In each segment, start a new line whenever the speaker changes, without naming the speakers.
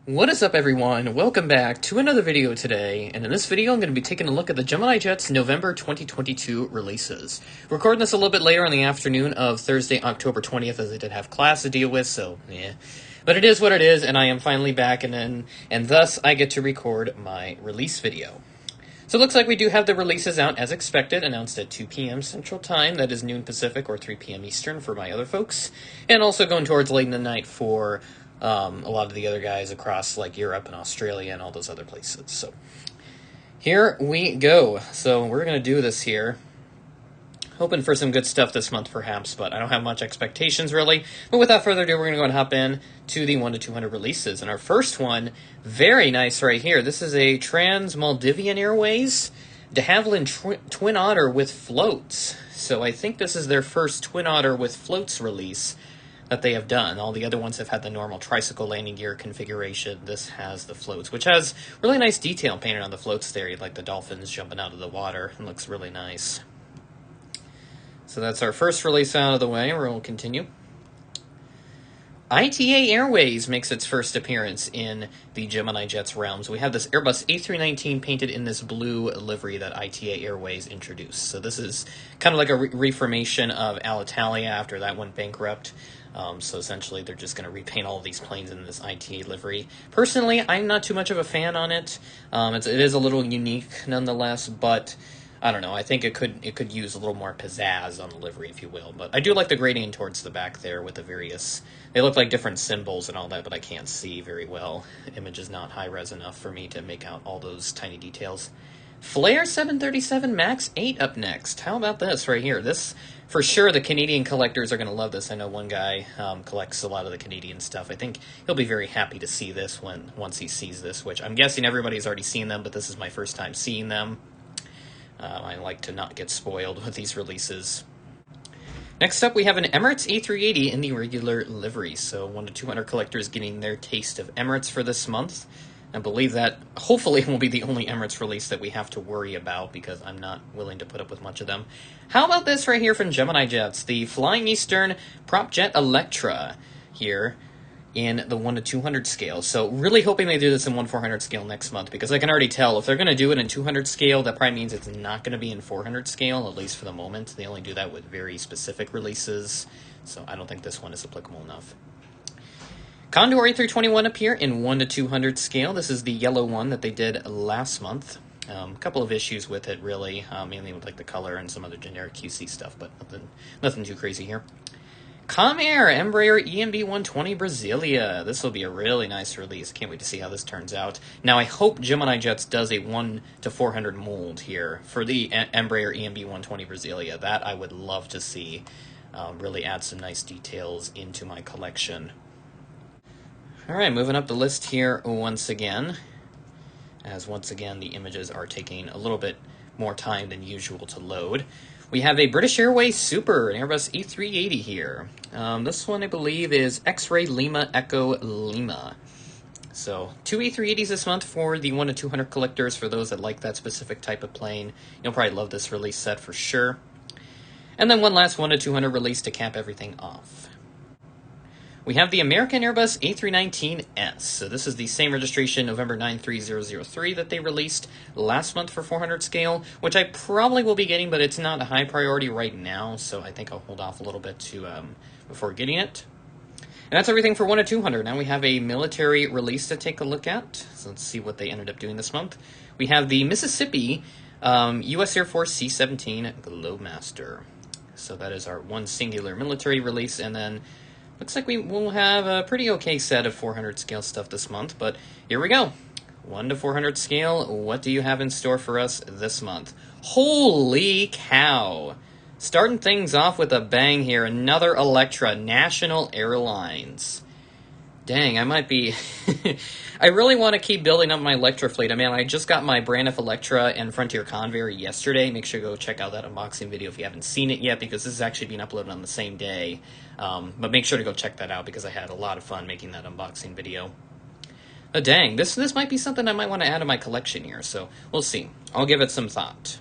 What is up, everyone? Welcome back to another video today, and in this video I'm going to be taking a look at the Gemini Jets November 2022 releases. Recording this a little bit later in the afternoon of Thursday, October 20th, as I did have class to deal with, so yeah. But it is what it is, and I am finally back, and thus I get to record my release video. So it looks like we do have the releases out as expected, announced at 2 p.m. Central Time, that is noon Pacific or 3 p.m. Eastern for my other folks, and also going towards late in the night for a lot of the other guys across like Europe and Australia and all those other places. So here we go. So we're going to do this here. Hoping for some good stuff this month perhaps, but I don't have much expectations really. But without further ado, we're going to go and hop in to the 1 to 200 releases. And our first one, very nice right here. This is a Maldivian Airways de Havilland Twin Otter with floats. So I think this is their first Twin Otter with floats release that they have done. All the other ones have had the normal tricycle landing gear configuration. This has the floats, which has really nice detail painted on the floats there, like the dolphins jumping out of the water. It looks really nice. So that's our first release out of the way. We'll continue. ITA Airways makes its first appearance in the Gemini Jets realms. We have this Airbus A319 painted in this blue livery that ITA Airways introduced. So this is kind of like a reformation of Alitalia after that went bankrupt. So essentially they're just going to repaint all of these planes in this ITA livery. Personally, I'm not too much of a fan on it. It is a little unique nonetheless, but I don't know. I think it could use a little more pizzazz on the livery, if you will. But I do like the gradient towards the back there with the various. They look like different symbols and all that, but I can't see very well. The image is not high res enough for me to make out all those tiny details. Flare 737 MAX 8 up next. How about this right here? This, for sure, the Canadian collectors are going to love this. I know one guy collects a lot of the Canadian stuff. I think he'll be very happy to see this once he sees this, which I'm guessing everybody's already seen them, but this is my first time seeing them. I like to not get spoiled with these releases. Next up, we have an Emirates A380 in the regular livery. So 1 to 200 collectors getting their taste of Emirates for this month. I believe that hopefully will be the only Emirates release that we have to worry about because I'm not willing to put up with much of them. How about this right here from Gemini Jets? The Flying Eastern Prop Jet Electra here in the 1 to 200 scale. So really hoping they do this in 1/400 scale next month, because I can already tell if they're going to do it in 200 scale, that probably means it's not going to be in 400 scale, at least for the moment. They only do that with very specific releases, so I don't think this one is applicable enough. Condor A321 up here in 1 to 200 scale. This is the yellow one that they did last month. A couple of issues with it, really, mainly with like the color and some other generic QC stuff, but nothing too crazy here. Comair Embraer EMB 120 Brasilia. This will be a really nice release. Can't wait to see how this turns out. Now, I hope Gemini Jets does a 1 to 400 mold here for the Embraer EMB 120 Brasilia. That I would love to see. Really add some nice details into my collection. All right, moving up the list here once again, as once again the images are taking a little bit more time than usual to load. We have a British Airways Super, an Airbus A380 here. This one, I believe, is X-Ray Lima Echo Lima. So 2 A380s this month for the 1 to 200 collectors. For those that like that specific type of plane, you'll probably love this release set for sure. And then one last 1 to 200 release to cap everything off. We have the American Airbus A319S. So this is the same registration, November 93003, that they released last month for 400 scale, which I probably will be getting, but it's not a high priority right now, so I think I'll hold off a little bit to before getting it. And that's everything for 1 to 200. Now we have a military release to take a look at. So let's see what they ended up doing this month. We have the Mississippi U.S. Air Force C-17 Globemaster. So that is our one singular military release, and then looks like we will have a pretty okay set of 400 scale stuff this month, but here we go. 1 to 400 scale, what do you have in store for us this month? Holy cow! Starting things off with a bang here, another Electra, National Airlines. Dang, I might be... I really want to keep building up my Electra fleet. I mean, I just got my Braniff Electra and Frontier Convair yesterday. Make sure to go check out that unboxing video if you haven't seen it yet, because this is actually being uploaded on the same day. But make sure to go check that out, because I had a lot of fun making that unboxing video. But dang, this might be something I might want to add to my collection here, so we'll see. I'll give it some thought.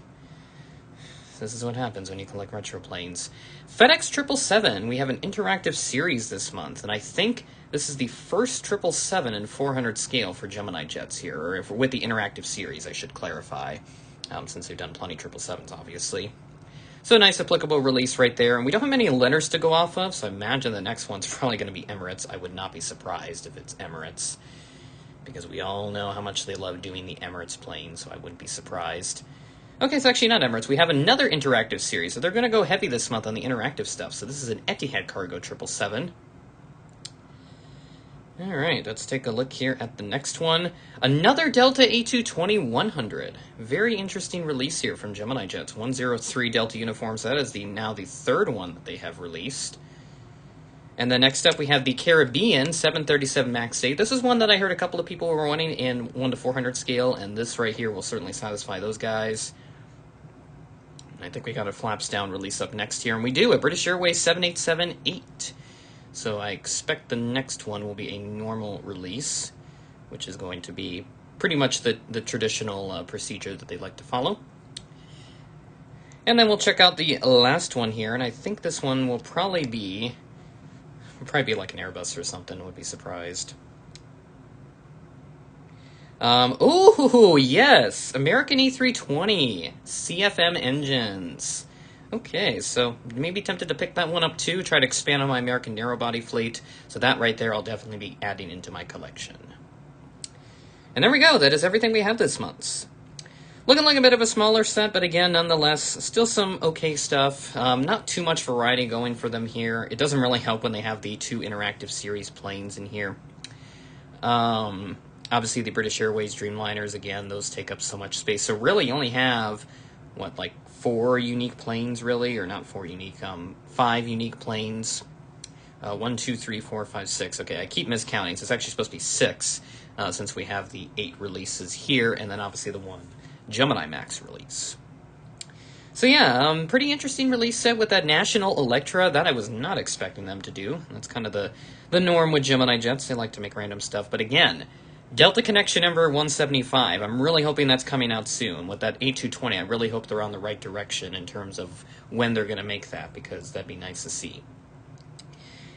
This is what happens when you collect retro planes. FedEx 777, we have an interactive series this month, and I think This is the first 777 in 400 scale for Gemini Jets here, or if, with the interactive series, I should clarify, since they've done plenty 777s, obviously. So a nice applicable release right there, and we don't have many letters to go off of, so I imagine the next one's probably going to be Emirates. I would not be surprised if it's Emirates, because we all know how much they love doing the Emirates plane, so I wouldn't be surprised. Okay, it's actually not Emirates. We have another interactive series, so they're going to go heavy this month on the interactive stuff. So this is an Etihad Cargo 777. All right, let's take a look here at the next one. Another Delta A220-100. Very interesting release here from Gemini Jets. 103 Delta uniforms. That is now the third one that they have released. And then next up, we have the Caribbean 737 MAX 8. This is one that I heard a couple of people were wanting in 1 to 400 scale, and this right here will certainly satisfy those guys. I think we got a flaps down release up next here, and we do, a British Airways 787-8. So I expect the next one will be a normal release, which is going to be pretty much the traditional procedure that they like to follow. And then we'll check out the last one here, and I think this one will probably be like an Airbus or something, I would be surprised. Oh, yes! American A320, CFM engines. Okay, so maybe tempted to pick that one up too, try to expand on my American narrowbody fleet. So that right there I'll definitely be adding into my collection. And there we go, that is everything we have this month. Looking like a bit of a smaller set, but again, nonetheless, still some okay stuff. Not too much variety going for them here. It doesn't really help when they have the 2 interactive series planes in here. Obviously the British Airways Dreamliners, again, those take up so much space. So really you only have, what, like 4 unique planes, really? Or not 4 unique, 5 unique planes. 1, 2, 3, 4, 5, 6. Okay, I keep miscounting, so it's actually supposed to be 6, since we have the 8 releases here, and then obviously the 1 Gemini Max release. So yeah, pretty interesting release set with that National Electra. That I was not expecting them to do. That's kind of the norm with Gemini Jets. They like to make random stuff, but again, Delta Connection number 175. I'm really hoping that's coming out soon. With that A220, I really hope they're on the right direction in terms of when they're going to make that, because that'd be nice to see.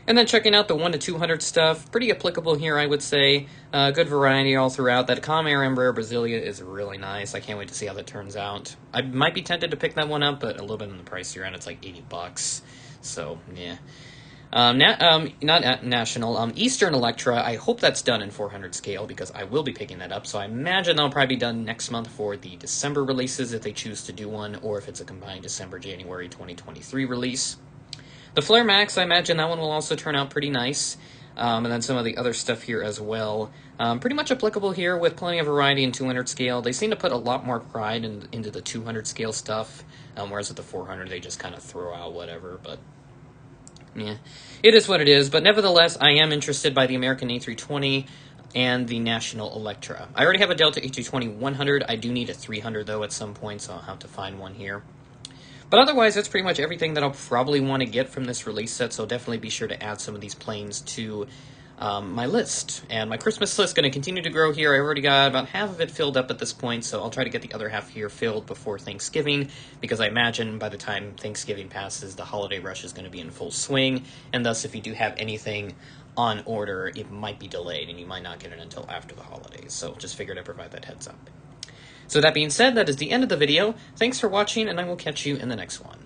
And then checking out the 1 to 200 stuff, pretty applicable here, I would say. Good variety all throughout. That Comair Embraer Brasilia is really nice. I can't wait to see how that turns out. I might be tempted to pick that one up, but a little bit on the pricier end. It's like $80. So, yeah. Not National, Eastern Electra, I hope that's done in 400 scale, because I will be picking that up, so I imagine that'll probably be done next month for the December releases, if they choose to do one, or if it's a combined December-January 2023 release. The Flare Max, I imagine that one will also turn out pretty nice, and then some of the other stuff here as well. Pretty much applicable here with plenty of variety in 200 scale. They seem to put a lot more pride into the 200 scale stuff, whereas with the 400 they just kind of throw out whatever, but yeah, it is what it is. But nevertheless, I am interested by the American A320 and the National Electra. I already have a Delta A220-100. I do need a 300, though, at some point, so I'll have to find one here. But otherwise, that's pretty much everything that I'll probably want to get from this release set, so definitely be sure to add some of these planes to my list. And my Christmas list is going to continue to grow here. I already got about half of it filled up at this point, so I'll try to get the other half here filled before Thanksgiving, because I imagine by the time Thanksgiving passes, the holiday rush is going to be in full swing, and thus if you do have anything on order, it might be delayed, and you might not get it until after the holidays. So just figured I'd provide that heads up. So that being said, that is the end of the video. Thanks for watching, and I will catch you in the next one.